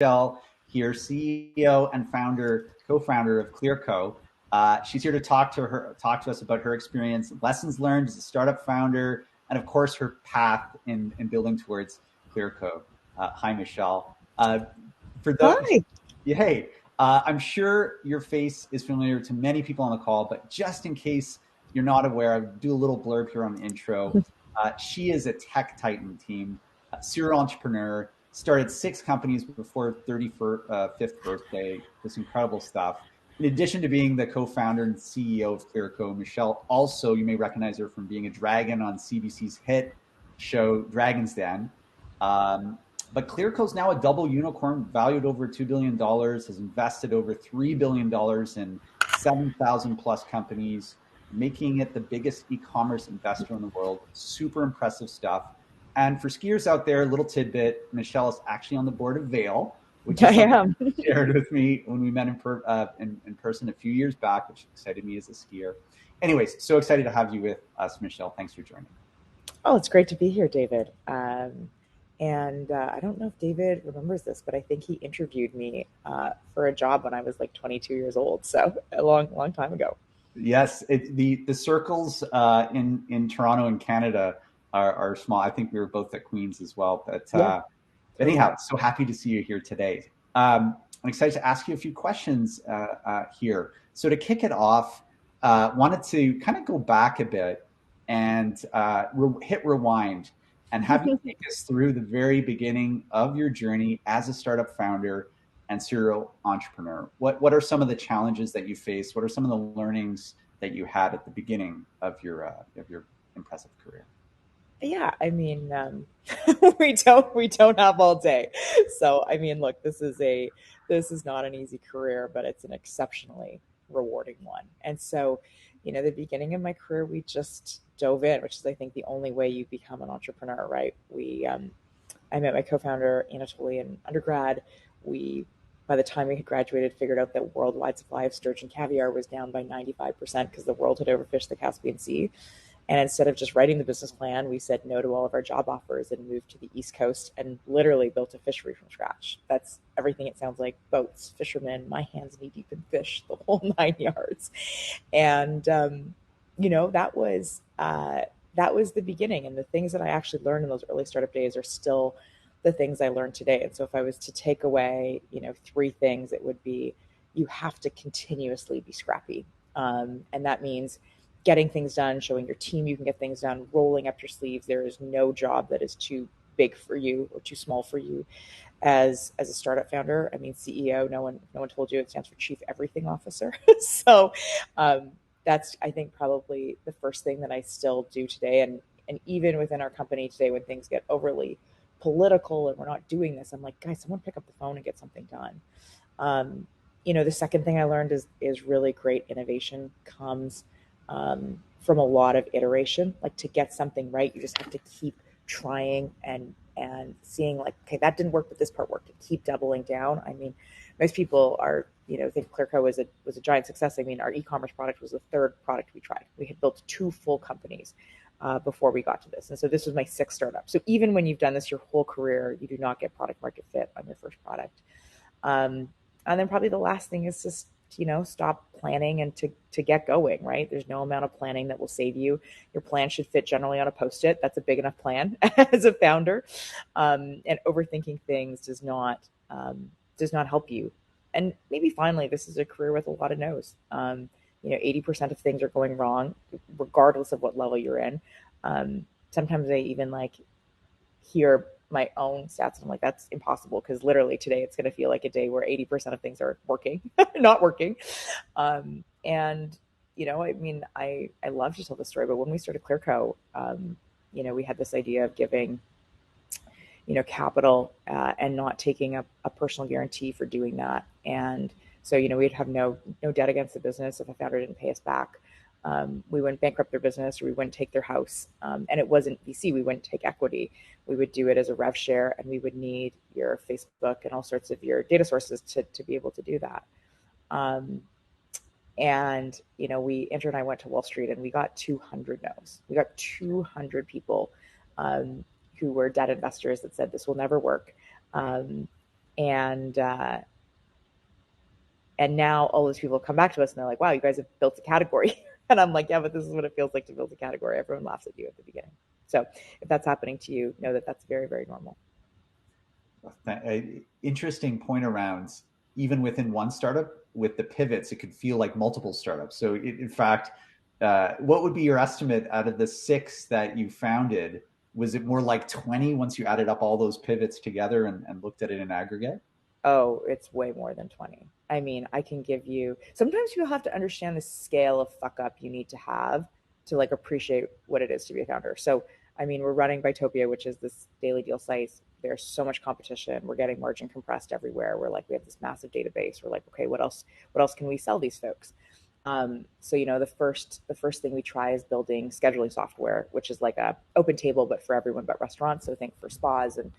Michele here, CEO and co-founder of Clearco. She's here to talk to us about her experience, lessons learned as a startup founder, and of course her path in building towards Clearco. Hi, Michele. For those, Hi. hey, I'm sure your face is familiar to many people on the call, but just in case you're not aware, I'll do a little blurb here on the intro. She is a tech titan team, serial entrepreneur, started 6 companies before 35th birthday, this incredible stuff. In addition to being the co-founder and CEO of Clearco, Michele also, you may recognize her from being a dragon on CBC's hit show Dragon's Den. But Clearco is now a double unicorn, valued over $2 billion, has invested over $3 billion in 7,000 plus companies, making it the biggest e-commerce investor in the world. Super impressive stuff. And for skiers out there, a little tidbit, Michele is actually on the board of Vail, which I is something am. she shared with me when we met in person a few years back, which excited me as a skier. Anyways, so excited to have you with us, Michele. Thanks for joining. Oh, it's great to be here, David. And I don't know if David remembers this, but I think he interviewed me for a job when I was like 22 years old. So a long, long time ago. Yes, the circles in Toronto and Canada are small. I think we were both at Queens as well. Yeah, But anyhow, totally. so happy to see you here today. I'm excited to ask you a few questions here. So to kick it off, wanted to kind of go back a bit and hit rewind and have you take us through the very beginning of your journey as a startup founder and serial entrepreneur. What are some of the challenges that you faced? What are some of the learnings that you had at the beginning of your impressive career? Yeah, I mean, we don't have all day. So I mean, look, this is not an easy career, but it's an exceptionally rewarding one. And so, the beginning of my career, we just dove in, which is I think the only way you become an entrepreneur, right? I met my co-founder Anatoly in undergrad. We By the time we had graduated, figured out that worldwide supply of sturgeon caviar was down by 95% because the world had overfished the Caspian Sea. And instead of just writing the business plan, we said no to all of our job offers and moved to the East Coast and literally built a fishery from scratch. That's everything it sounds like: boats, fishermen, my hands knee deep in fish, the whole 9 yards. And, that was the beginning. And the things that I actually learned in those early startup days are still the things I learned today. And so if I was to take away, 3 things, it would be you have to continuously be scrappy. And that means getting things done, showing your team you can get things done, rolling up your sleeves. There is no job that is too big for you or too small for you as a startup founder. I mean, CEO, no one told you it stands for Chief Everything Officer. So that's, I think, probably the first thing that I still do today. And even within our company today, when things get overly political and we're not doing this, I'm like, guys, someone pick up the phone and get something done. The second thing I learned is really great innovation comes from a lot of iteration. Like, to get something right, you just have to keep trying and seeing, like, okay, that didn't work, but this part worked. And keep doubling down. I mean, most people are, think Clearco was a giant success. I mean, our e-commerce product was the third product we tried. We had built 2 full companies before we got to this. And so this was my 6th startup. So even when you've done this your whole career, you do not get product market fit on your first product. And then probably the last thing is just, stop planning and to get going, right? There's no amount of planning that will save you. Your plan should fit generally on a Post-it. That's a big enough plan as a founder. And overthinking things does not help you. And maybe finally, this is a career with a lot of no's. 80% of things are going wrong, regardless of what level you're in. Sometimes I even hear my own stats and I'm like, that's impossible, because literally today it's going to feel like a day where 80% of things are working, not working. And I mean, I love to tell the story, but when we started Clearco, we had this idea of giving capital and not taking a personal guarantee for doing that. And so we'd have no debt against the business if a founder didn't pay us back. We wouldn't bankrupt their business, or we wouldn't take their house. And it wasn't VC. We wouldn't take equity. We would do it as a rev share, and we would need your Facebook and all sorts of your data sources to be able to do that. And Andrew and I went to Wall Street, and we got 200 no's. We got 200 people who were debt investors that said this will never work. And and now all those people come back to us and they're like, wow, you guys have built a category. And I'm like, yeah, but this is what it feels like to build a category. Everyone laughs at you at the beginning. So if that's happening to you, know that that's very, very normal. Interesting point around even within one startup with the pivots, it could feel like multiple startups. So, in fact, what would be your estimate out of the six that you founded? Was it more like 20 once you added up all those pivots together and looked at it in aggregate? Oh, it's way more than 20. I mean, I can give you, sometimes you have to understand the scale of fuck up you need to have to like appreciate what it is to be a founder. So, I mean, we're running Bytopia, which is this daily deal site. There's so much competition. We're getting margin compressed everywhere. We're like, we have this massive database. We're like, okay, what else can we sell these folks? So the first thing we try is building scheduling software, which is like a open table, but for everyone but restaurants. So think for spas and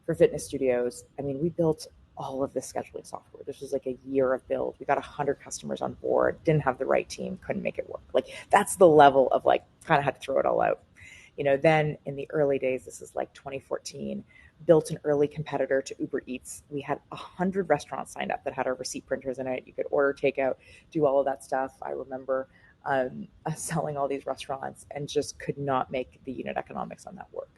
for fitness studios. I mean, we built all of this scheduling software. This was like a year of build. We got 100 customers on board, didn't have the right team, couldn't make it work. Like that's the level of like kind of had to throw it all out. Then in the early days, this is like 2014, built an early competitor to Uber Eats. We had 100 restaurants signed up that had our receipt printers in it. You could order takeout, do all of that stuff. I remember selling all these restaurants and just could not make the unit economics on that work.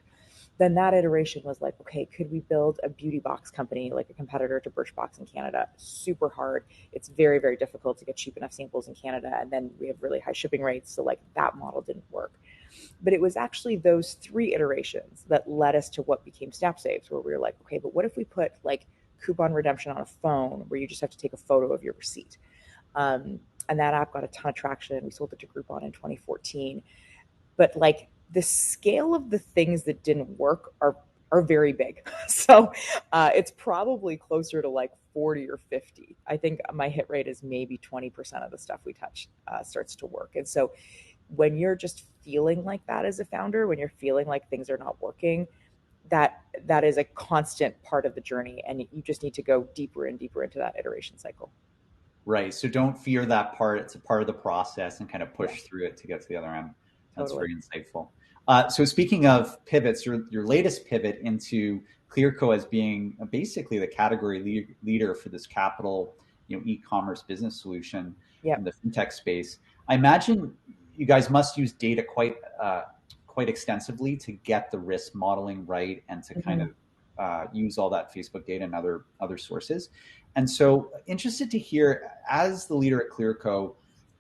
Then that iteration was like, okay, could we build a beauty box company like a competitor to Birchbox in Canada? Super hard. It's very, very difficult to get cheap enough samples in Canada. And then we have really high shipping rates. So like that model didn't work. But it was actually those three iterations that led us to what became Snap Saves, where we were like, okay, but what if we put like coupon redemption on a phone where you just have to take a photo of your receipt? And that app got a ton of traction. We sold it to Groupon in 2014. But like the scale of the things that didn't work are very big. So it's probably closer to like 40 or 50. I think my hit rate is maybe 20% of the stuff we touch starts to work. And so when you're just feeling like that as a founder, when you're feeling like things are not working, that is a constant part of the journey, and you just need to go deeper and deeper into that iteration cycle. Right. So don't fear that part. It's a part of the process and kind of Yeah, push through it to get to the other end. That's totally. very insightful. So speaking of pivots, your latest pivot into Clearco as being basically the category leader for this capital, e-commerce business solution Yeah. in the fintech space. I imagine you guys must use data quite extensively to get the risk modeling right and to kind Mm-hmm. of use all that Facebook data and other sources. And so, interested to hear, as the leader at Clearco,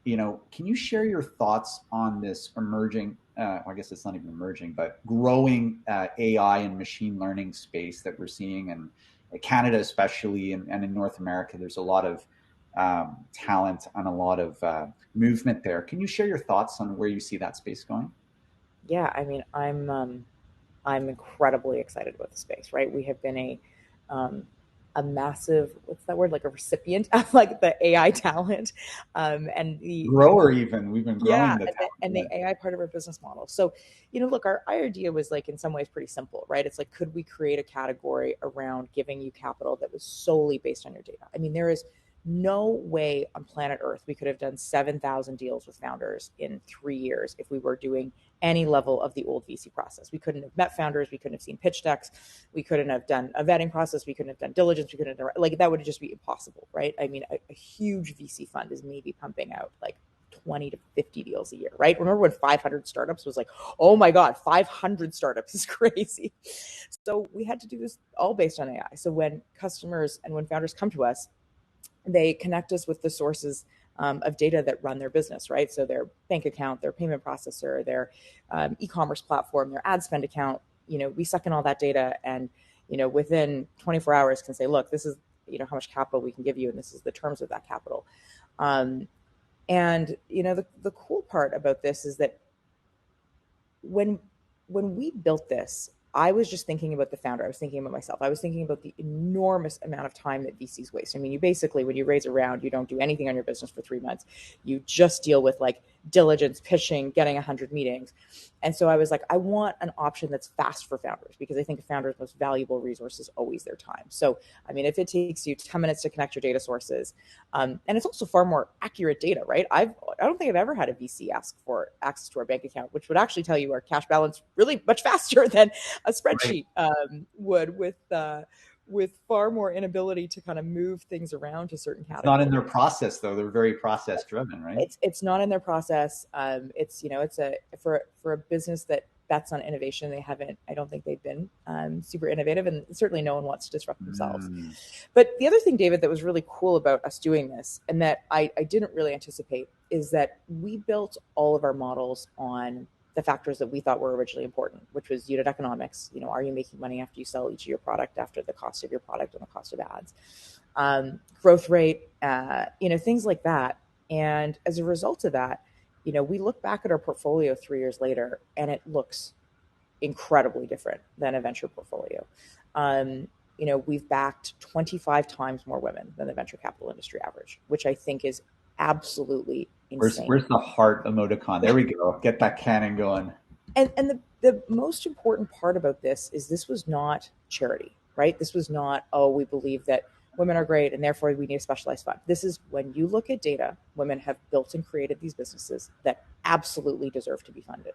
can you share your thoughts on this emerging? I guess it's not even emerging, but growing AI and machine learning space that we're seeing in Canada, especially, and in North America. There's a lot of talent and a lot of movement there. Can you share your thoughts on where you see that space going? Yeah, I mean, I'm incredibly excited about the space, right? We have been um, a massive, what's that word, like a recipient of like the AI talent, and the Grower, even we've been yeah, growing the and the talent. AI part of our business model. So, look, our idea was like in some ways pretty simple, right? It's like, could we create a category around giving you capital that was solely based on your data? I mean, there is no way on planet Earth we could have done 7,000 deals with founders in 3 years if we were doing any level of the old VC process. We couldn't have met founders. We couldn't have seen pitch decks. We couldn't have done a vetting process. We couldn't have done diligence. We couldn't have done, like that would just be impossible, right? I mean, a huge VC fund is maybe pumping out like 20 to 50 deals a year, right? Remember when 500 startups was like, oh my God, 500 startups is crazy. So we had to do this all based on AI. So when customers and when founders come to us, they connect us with the sources of data that run their business, right? So their bank account, their payment processor, their e-commerce platform, their ad spend account. We suck in all that data, and within 24 hours can say, look, this is how much capital we can give you, and this is the terms of that capital. And the cool part about this is that when we built this, I was just thinking about the founder. I was thinking about myself. I was thinking about the enormous amount of time that VCs waste. I mean, you basically, when you raise a round, you don't do anything on your business for 3 months. You just deal with like diligence, pitching, getting 100 meetings. And so I was like, I want an option that's fast for founders, because I think a founder's most valuable resource is always their time. So, I mean, if it takes you 10 minutes to connect your data sources, and it's also far more accurate data, right? I don't think I've ever had a VC ask for access to our bank account, which would actually tell you our cash balance really much faster than a Right. spreadsheet would with far more inability to kind of move things around to certain It's not in categories. their process though. They're very process driven, right? It's not in their process. It's, you know, it's a for a business that bets on innovation. They haven't. I don't think they've been super innovative, and certainly no one wants to disrupt themselves. Mm, But the other thing, David, that was really cool about us doing this, and that I didn't really anticipate, is that we built all of our models on the factors that we thought were originally important, which was unit economics. You know, are you making money after you sell each of your product, after the cost of your product and the cost of ads, growth rate, you know, things like that. And as a result of that, you know, we look back at our portfolio 3 years later, and it looks incredibly different than a venture portfolio. You know, we've backed 25 times more women than the venture capital industry average, which I think is absolutely insane. where's the heart emoticon? There we go. Get that cannon going. And the most important part about this was not charity, right? This was not, oh, we believe that women are great and therefore we need a specialized fund. This is, when you look at data, women have built and created these businesses that absolutely deserve to be funded.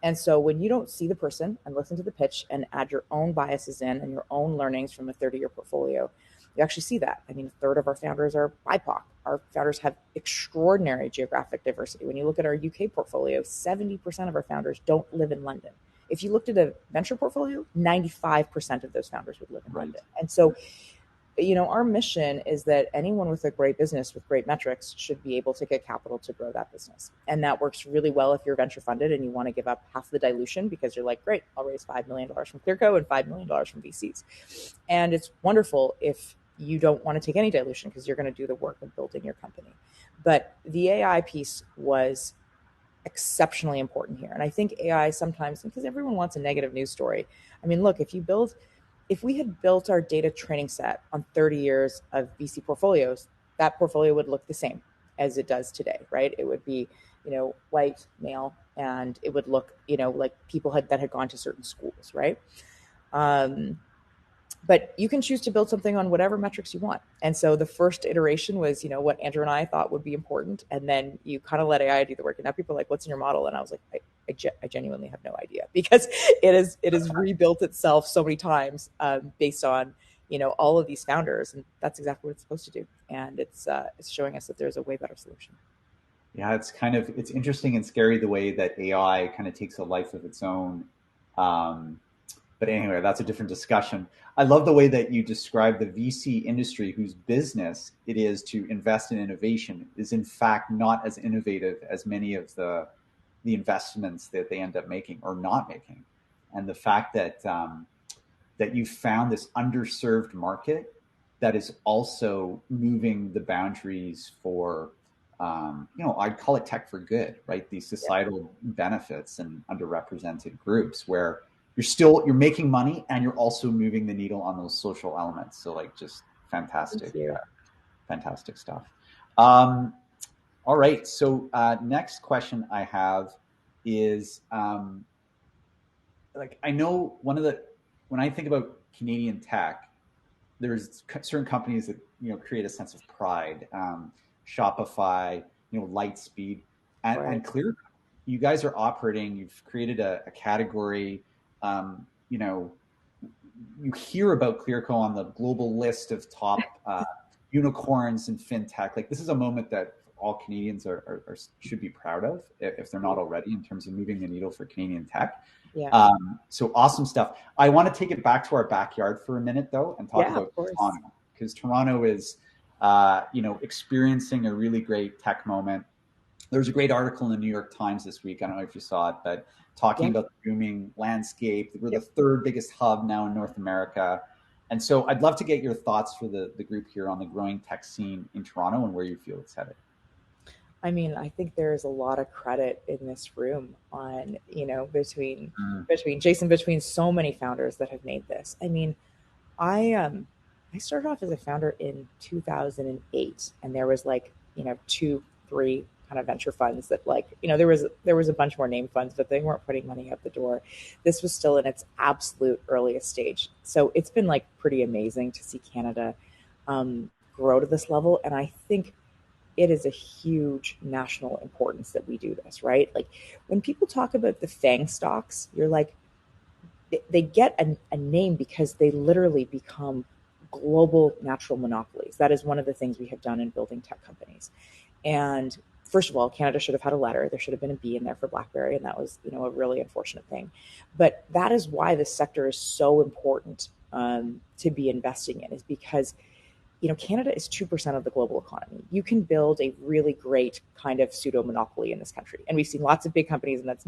And so when you don't see the person and listen to the pitch and add your own biases in and your own learnings from a 30-year portfolio, you actually see that. I mean, a third of our founders are BIPOC. Our founders have extraordinary geographic diversity. When you look at our UK portfolio, 70% of our founders don't live in London. If you looked at a venture portfolio, 95% of those founders would live in Right. London. And so, you know, our mission is that anyone with a great business with great metrics should be able to get capital to grow that business. And that works really well if you're venture funded and you want to give up half the dilution because you're like, great, I'll raise $5 million from Clearco and $5 million from VCs. And it's wonderful if you don't want to take any dilution because you're going to do the work of building your company. But the AI piece was exceptionally important here. And I think AI sometimes, because everyone wants a negative news story. I mean, look, if we had built our data training set on 30 years of VC portfolios, that portfolio would look the same as it does today, right? It would be, you know, white, male, and it would look, you know, like people that had gone to certain schools, right? But you can choose to build something on whatever metrics you want. And so the first iteration was, you know, what Andrew and I thought would be important. And then you kind of let AI do the work. And now people are like, what's in your model? And I was like, I genuinely have no idea, because it has rebuilt itself so many times based on, you know, all of these founders. And that's exactly what it's supposed to do. And it's showing us that there's a way better solution. Yeah, it's interesting and scary the way that AI kind of takes a life of its own. But anyway, that's a different discussion. I love the way that you describe the VC industry, whose business it is to invest in innovation, is in fact not as innovative as many of the investments that they end up making or not making. And the fact that that you found this underserved market that is also moving the boundaries for you know, I'd call it tech for good, right? These societal benefits and underrepresented groups where you're making money and you're also moving the needle on those social elements. So like just fantastic, fantastic stuff. All right. So next question I have is like, I know when I think about Canadian tech, there's certain companies that, you know, create a sense of pride. Shopify, you know, Lightspeed, and Clearco. You guys are operating. You've created a category. You know, you hear about Clearco on the global list of top unicorns in fintech. Like, this is a moment that all Canadians should be proud of, if they're not already, in terms of moving the needle for Canadian tech. Yeah. So awesome stuff. I want to take it back to our backyard for a minute, though, and talk about Toronto, because Toronto is, you know, experiencing a really great tech moment. There was a great article in the New York Times this week. I don't know if you saw it, but talking about the booming landscape. We're the third biggest hub now in North America. And so I'd love to get your thoughts for the group here on the growing tech scene in Toronto and where you feel it's headed. I mean, I think there's a lot of credit in this room on, you know, between Jason, between so many founders that have made this. I mean, I started off as a founder in 2008, and there was like, you know, 2-3 kind of venture funds that, like, you know, there was a bunch more name funds, but they weren't putting money out the door. This was still in its absolute earliest stage. So it's been like pretty amazing to see Canada grow to this level. And I think it is a huge national importance that we do this, right? Like, when people talk about the FANG stocks, you're like, they get a name because they literally become global natural monopolies. That is one of the things we have done in building tech companies. And first of all, Canada should have had a letter. There should have been a B in there for BlackBerry, and that was, a really unfortunate thing. But that is why this sector is so important to be investing in, is because Canada is 2% of the global economy. You can build a really great kind of pseudo monopoly in this country. And we've seen lots of big companies, and that's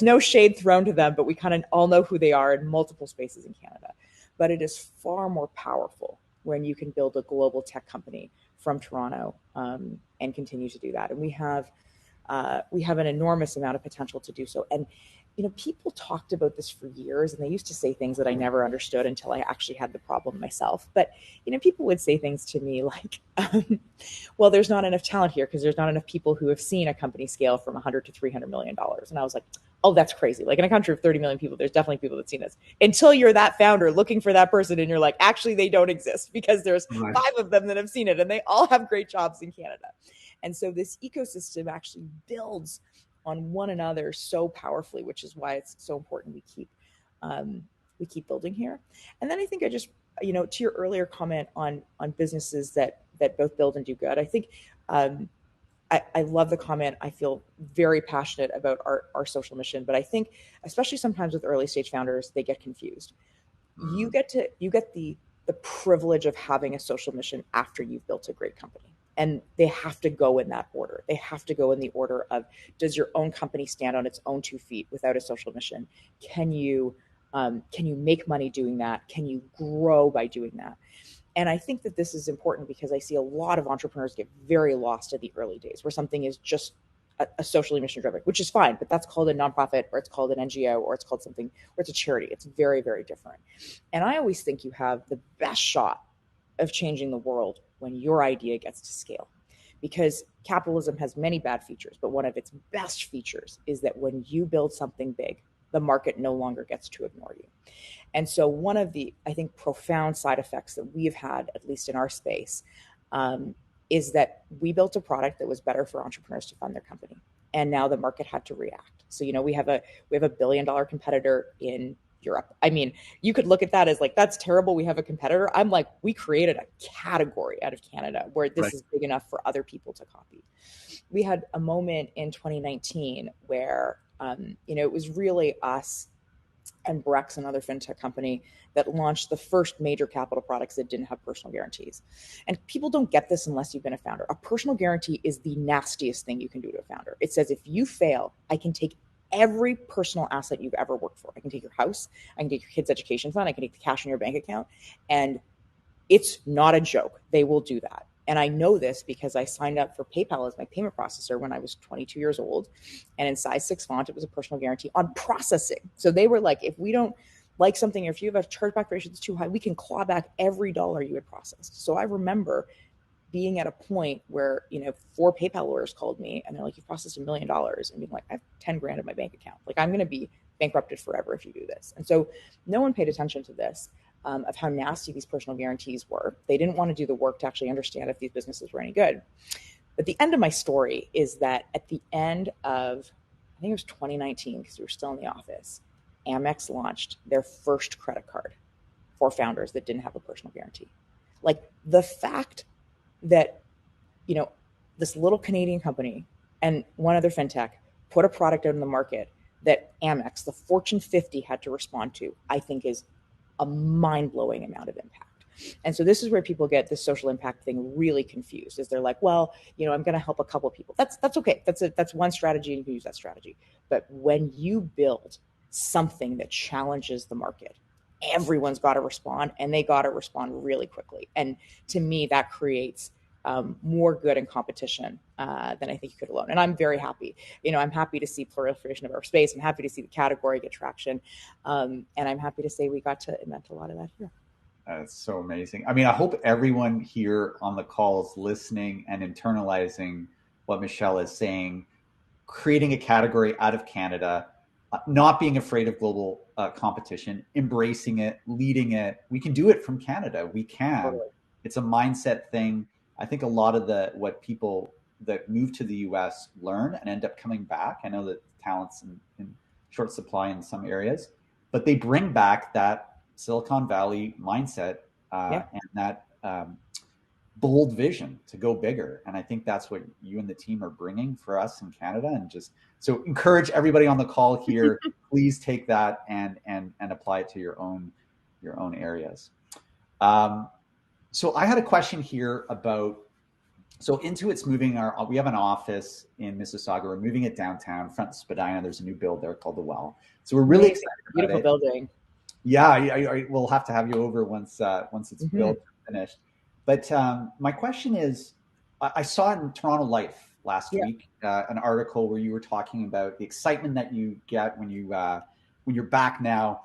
no shade thrown to them, but we kind of all know who they are in multiple spaces in Canada. But it is far more powerful when you can build a global tech company from Toronto and continue to do that. And we have an enormous amount of potential to do so. And people talked about this for years, and they used to say things that I never understood until I actually had the problem myself. But people would say things to me like, well, there's not enough talent here because there's not enough people who have seen a company scale from 100 to $300 million. And I was like, oh, that's crazy. Like, in a country of 30 million people, there's definitely people that've seen this, until you're that founder looking for that person and you're like, actually, they don't exist, because there's 5 of them that have seen it and they all have great jobs in Canada. And so this ecosystem actually builds on one another so powerfully, which is why it's so important we keep building here. And then I think I just, to your earlier comment on businesses that both build and do good, I think I love the comment. I feel very passionate about our social mission, but I think especially sometimes with early stage founders, they get confused. You get the privilege of having a social mission after you've built a great company. And they have to go in that order. They have to go in the order of, does your own company stand on its own 2 feet without a social mission? Can you make money doing that? Can you grow by doing that? And I think that this is important because I see a lot of entrepreneurs get very lost at the early days, where something is just a socially mission driven, which is fine, but that's called a nonprofit, or it's called an NGO, or it's called something, or it's a charity. It's very, very different. And I always think you have the best shot of changing the world when your idea gets to scale, because capitalism has many bad features, but one of its best features is that when you build something big, the market no longer gets to ignore you. And so one of the, I think, profound side effects that we've had, at least in our space, is that we built a product that was better for entrepreneurs to fund their company, and now the market had to react. So we have a $1 billion competitor in Europe. I mean, you could look at that as like, that's terrible, we have a competitor. I'm like, we created a category out of Canada where this is big enough for other people to copy. We had a moment in 2019 where, it was really us and Brex, another fintech company, that launched the first major capital products that didn't have personal guarantees. And people don't get this unless you've been a founder. A personal guarantee is the nastiest thing you can do to a founder. It says, if you fail, I can take every personal asset you've ever worked for. I can take your house, I can take your kids' education fund, I can take the cash in your bank account. And it's not a joke. They will do that. And I know this because I signed up for PayPal as my payment processor when I was 22 years old. And in size 6 font, it was a personal guarantee on processing. So they were like, if we don't like something, or if you have a chargeback ratio that's too high, we can claw back every dollar you had processed. So I remember being at a point where, 4 PayPal lawyers called me and they're like, you've processed $1 million, and being like, I have 10 grand in my bank account. Like, I'm going to be bankrupted forever if you do this. And so no one paid attention to this. Of how nasty these personal guarantees were. They didn't want to do the work to actually understand if these businesses were any good. But the end of my story is that at the end of, I think it was 2019, because we were still in the office, Amex launched their first credit card for founders that didn't have a personal guarantee. Like, the fact that, this little Canadian company and one other fintech put a product out in the market that Amex, the Fortune 50, had to respond to, I think is a mind-blowing amount of impact. And so this is where people get this social impact thing really confused, is they're like, well, I'm going to help a couple of people. That's okay. That's one strategy, and you can use that strategy. But when you build something that challenges the market, everyone's got to respond, and they got to respond really quickly. And to me, that creates more good in competition than I think you could alone. And I'm very happy. I'm happy to see proliferation of our space. I'm happy to see the category get traction. And I'm happy to say we got to invent a lot of that here. That's so amazing. I mean, I hope everyone here on the call is listening and internalizing what Michele is saying, creating a category out of Canada, not being afraid of global competition, embracing it, leading it. We can do it from Canada. We can. Totally. It's a mindset thing. I think a lot of what people that move to the US learn and end up coming back. I know that talent's in short supply in some areas, but they bring back that Silicon Valley mindset Yeah. and that bold vision to go bigger. And I think that's what you and the team are bringing for us in Canada. And just so encourage everybody on the call here, please take that and apply it to your own areas. So I had a question here about, so Intuit's moving we have an office in Mississauga. We're moving it downtown, front of Spadina. There's a new build there called The Well. So we're really Amazing. excited about Beautiful it. building. Yeah, we'll have to have you over once it's Mm-hmm. built and finished. But my question is, I saw in Toronto Life last Yeah. week an article where you were talking about the excitement that you get when you're back now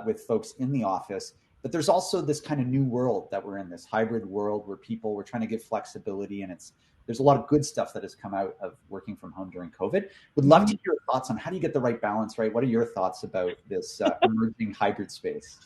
with folks in the office. But there's also this kind of new world that we're in, this hybrid world where people were trying to give flexibility, and there's a lot of good stuff that has come out of working from home during COVID. Would love to hear your thoughts on how do you get the right balance, right? What are your thoughts about this emerging hybrid space?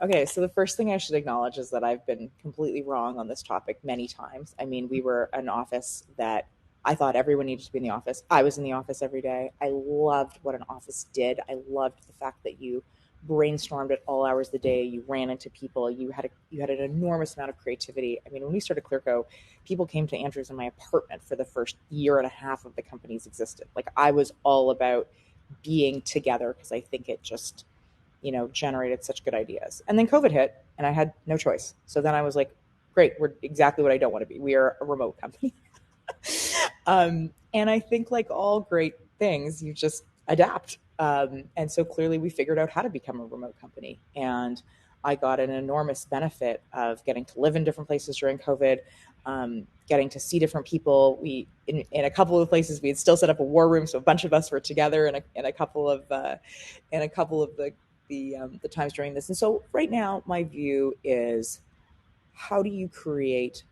Okay, so the first thing I should acknowledge is that I've been completely wrong on this topic many times. I mean, we were an office that I thought everyone needed to be in the office. I was in the office every day. I loved what an office did. I loved the fact that you brainstormed at all hours of the day. You ran into people. You had an enormous amount of creativity. I mean, when we started Clearco, people came to Andrew's in my apartment for the first year and a half of the company's existence. Like, I was all about being together because I think it just generated such good ideas. And then COVID hit and I had no choice. So then I was like, great, we're exactly what I don't want to be. We are a remote company. And I think, like all great things, you just adapt. And so clearly we figured out how to become a remote company. And I got an enormous benefit of getting to live in different places during COVID, getting to see different people. In a couple of places, we had still set up a war room, so a bunch of us were together in a couple of the times during this. And so right now, my view is, how do you create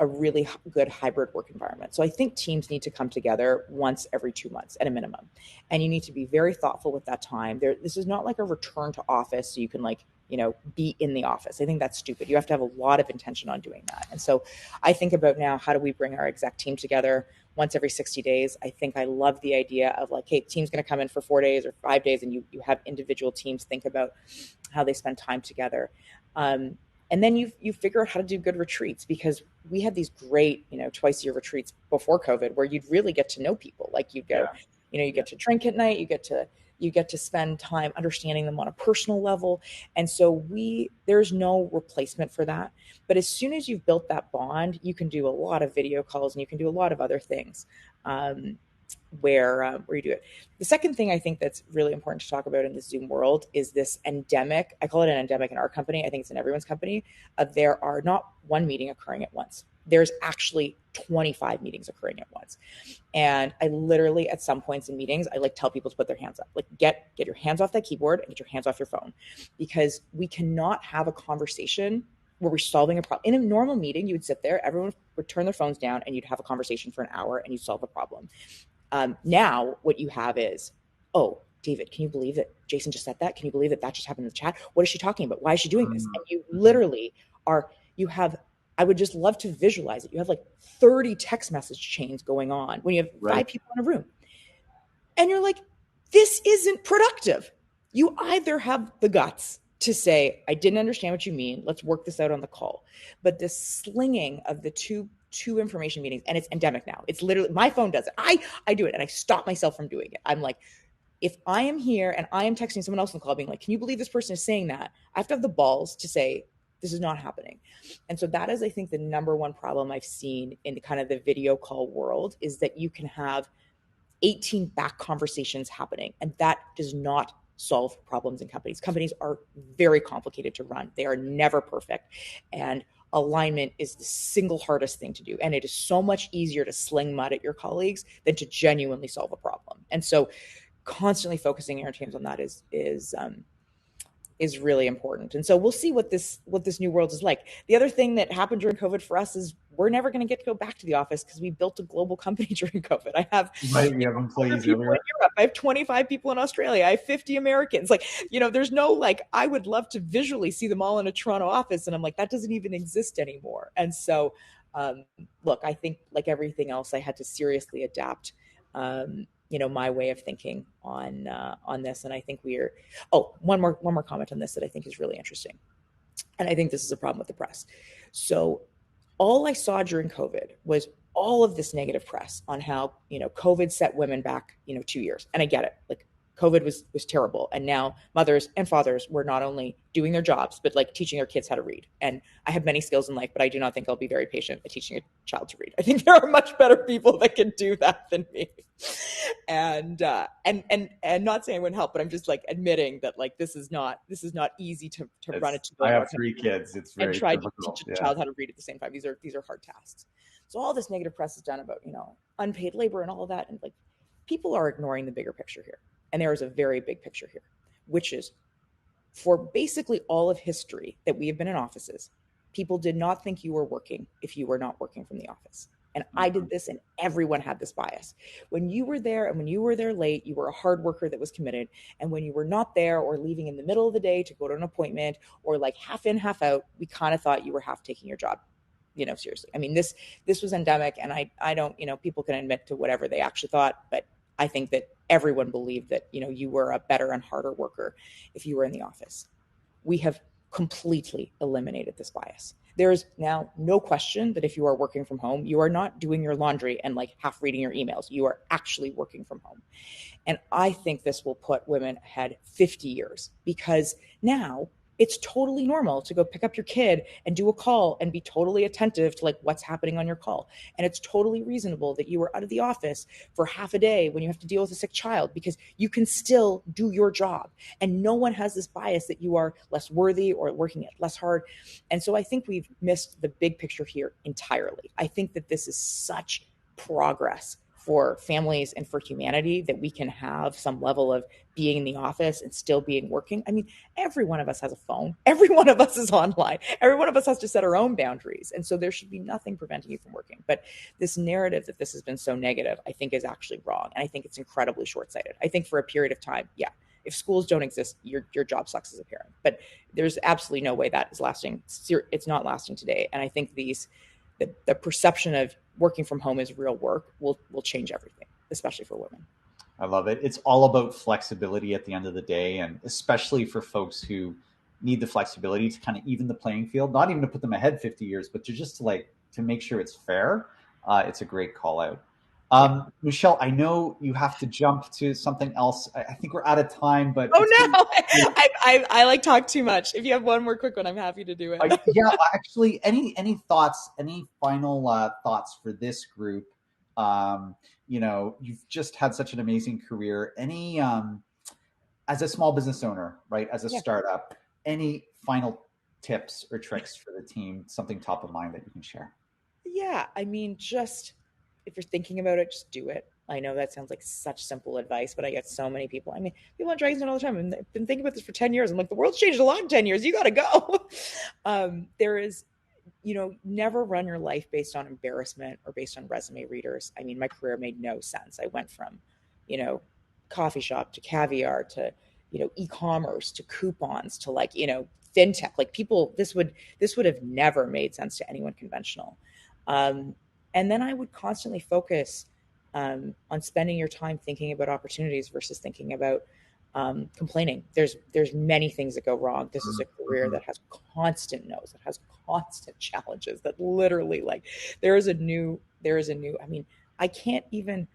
a really good hybrid work environment? So I think teams need to come together once every 2 months at a minimum. And you need to be very thoughtful with that time. This is not like a return to office so you can be in the office. I think that's stupid. You have to have a lot of intention on doing that. And so I think about now, how do we bring our exec team together once every 60 days? I think I love the idea of like, hey, the team's going to come in for 4 days or 5 days, and you have individual teams think about how they spend time together. And then you figure out how to do good retreats, because we had these great, twice a year retreats before COVID where you'd really get to know people. Like you'd go, you get to drink at night, you get to spend time understanding them on a personal level. And so there's no replacement for that. But as soon as you've built that bond, you can do a lot of video calls and you can do a lot of other things. Where you do it. The second thing I think that's really important to talk about in the Zoom world is this endemic. I call it an endemic in our company. I think it's in everyone's company. There are not one meeting occurring at once. There's actually 25 meetings occurring at once. And I literally, at some points in meetings, I tell people to put their hands up. Like, get your hands off that keyboard and get your hands off your phone, because we cannot have a conversation where we're solving a problem. In a normal meeting, you would sit there, everyone would turn their phones down, and you'd have a conversation for an hour and you'd solve a problem. Now what you have is, oh, David, can you believe that Jason just said that? Can you believe that just happened in the chat? What is she talking about? Why is she doing this? And you literally I would just love to visualize it. You have like 30 text message chains going on when you have 5 people in a room. And you're like, this isn't productive. You either have the guts to say, I didn't understand what you mean. Let's work this out on the call. But the slinging of the two information meetings, and it's endemic now. It's literally, my phone does it. I do it, and I stop myself from doing it. I'm like, if I am here and I am texting someone else on the call being like, can you believe this person is saying that? I have to have the balls to say, this is not happening. And so that is, I think, the number one problem I've seen in kind of the video call world, is that you can have 18 back conversations happening, and that does not solve problems in companies. Companies are very complicated to run. They are never perfect. And alignment is the single hardest thing to do. And it is so much easier to sling mud at your colleagues than to genuinely solve a problem. And so constantly focusing our teams on that is really important. And so we'll see what this new world is like. The other thing that happened during COVID for us is we're never going to get to go back to the office because we built a global company during COVID. I have you have employees people in Europe. I have 25 people in Australia. I have 50 Americans. There's no I would love to visually see them all in a Toronto office. And I'm like, that doesn't even exist anymore. And so, look, I think like everything else, I had to seriously adapt my way of thinking on this. And I think one more comment on this that I think is really interesting. And I think this is a problem with the press. So all I saw during COVID was all of this negative press on how, COVID set women back, 2 years. And I get it. Like COVID was terrible. And now mothers and fathers were not only doing their jobs, but like teaching their kids how to read. And I have many skills in life, but I do not think I'll be very patient at teaching a child to read. I think there are much better people that can do that than me. And not saying it wouldn't help, but I'm just like admitting that like this is not easy to run a I $2 billion have three kids. It's and very try to teach difficult. a Yeah. child how to read at the same time. These are hard tasks. So all this negative press is done about, unpaid labor and all of that. And like people are ignoring the bigger picture here. And there is a very big picture here, which is for basically all of history that we have been in offices, people did not think you were working if you were not working from the office. And I did this, and everyone had this bias. When you were there and when you were there late, you were a hard worker that was committed. And when you were not there or leaving in the middle of the day to go to an appointment or like half in, half out, we kind of thought you were half taking your job, seriously. I mean, this was endemic, and I don't, people can admit to whatever they actually thought, but I think that everyone believed that, you were a better and harder worker if you were in the office. We have completely eliminated this bias. There is now no question that if you are working from home, you are not doing your laundry and like half reading your emails. You are actually working from home. And I think this will put women ahead 50 years because now it's totally normal to go pick up your kid and do a call and be totally attentive to like what's happening on your call. And it's totally reasonable that you are out of the office for half a day when you have to deal with a sick child because you can still do your job. And no one has this bias that you are less worthy or working less hard. And so I think we've missed the big picture here entirely. I think that this is such progress for families and for humanity that we can have some level of being in the office and still being working. I mean, every one of us has a phone. Every one of us is online. Every one of us has to set our own boundaries. And so there should be nothing preventing you from working. But this narrative that this has been so negative, I think is actually wrong. And I think it's incredibly short-sighted. I think for a period of time, yeah, if schools don't exist, your job sucks as a parent. But there's absolutely no way that is lasting. It's not lasting today. And I think the perception of working from home is real work will change everything, especially for women. I love it. It's all about flexibility at the end of the day, and especially for folks who need the flexibility to kind of even the playing field, not even to put them ahead 50 years, but to make sure it's fair. It's a great call out. Yeah. Michele, I know you have to jump to something else. I think we're out of time, but Oh no, I like talk too much. If you have one more quick one, I'm happy to do it. Yeah, actually, any thoughts, any final thoughts for this group? You've just had such an amazing career. Any as a small business owner, right? As a Yeah. startup, any final tips or tricks for the team? Something top of mind that you can share? Yeah, I mean, just if you're thinking about it, just do it. I know that sounds like such simple advice, but I get so many people. I mean, people on Dragon's Den all the time, and I've been thinking about this for 10 years. I'm like, the world's changed a lot in 10 years. You got to go. There is, never run your life based on embarrassment or based on resume readers. I mean, my career made no sense. I went from, you know, coffee shop to caviar to, e-commerce to coupons to like, fintech. Like people, this would have never made sense to anyone conventional. And then I would constantly focus on spending your time thinking about opportunities versus thinking about complaining. There's many things that go wrong. This is a career that has constant no's, that has constant challenges, that literally like there is a new, I mean, I can't even,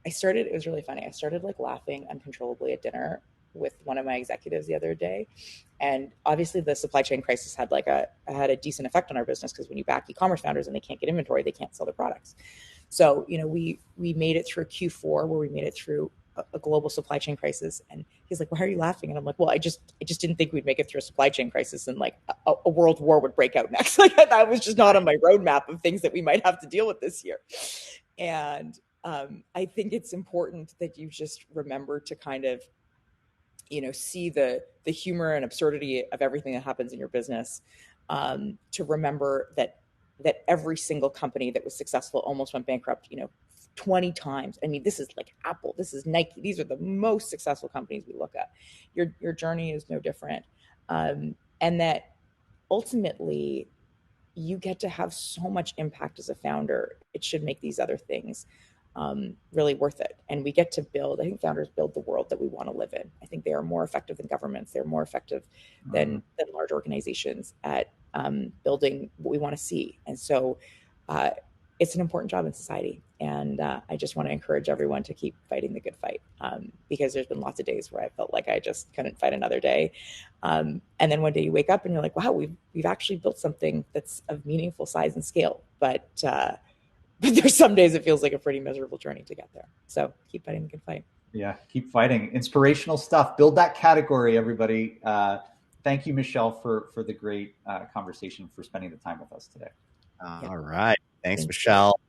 it was really funny. I started like laughing uncontrollably at dinner with one of my executives the other day. And obviously the supply chain crisis had had a decent effect on our business because when you back e-commerce founders and they can't get inventory, they can't sell their products. So, we made it through Q4 where we made it through a global supply chain crisis. And he's like, why are you laughing? And I'm like, well, I just didn't think we'd make it through a supply chain crisis and like a world war would break out next. Like that was just not on my roadmap of things that we might have to deal with this year. And I think it's important that you just remember to kind of, see the humor and absurdity of everything that happens in your business. To remember that every single company that was successful almost went bankrupt, 20 times. I mean, this is like Apple, this is Nike. These are the most successful companies we look at. Your journey is no different. And that ultimately you get to have so much impact as a founder. It should make these other things really worth it. And we get to build, I think founders build the world that we want to live in. I think they are more effective than governments. They're more effective than large organizations at building what we want to see. And so it's an important job in society. And I just want to encourage everyone to keep fighting the good fight, because there's been lots of days where I felt like I just couldn't fight another day. And then one day you wake up and you're like, wow, we've actually built something that's of meaningful size and scale. But there's some days it feels like a pretty miserable journey to get there. So keep fighting the good fight. Yeah, keep fighting. Inspirational stuff. Build that category, everybody. Thank you, Michele, for the great conversation, for spending the time with us today. All right. Thanks, Michele.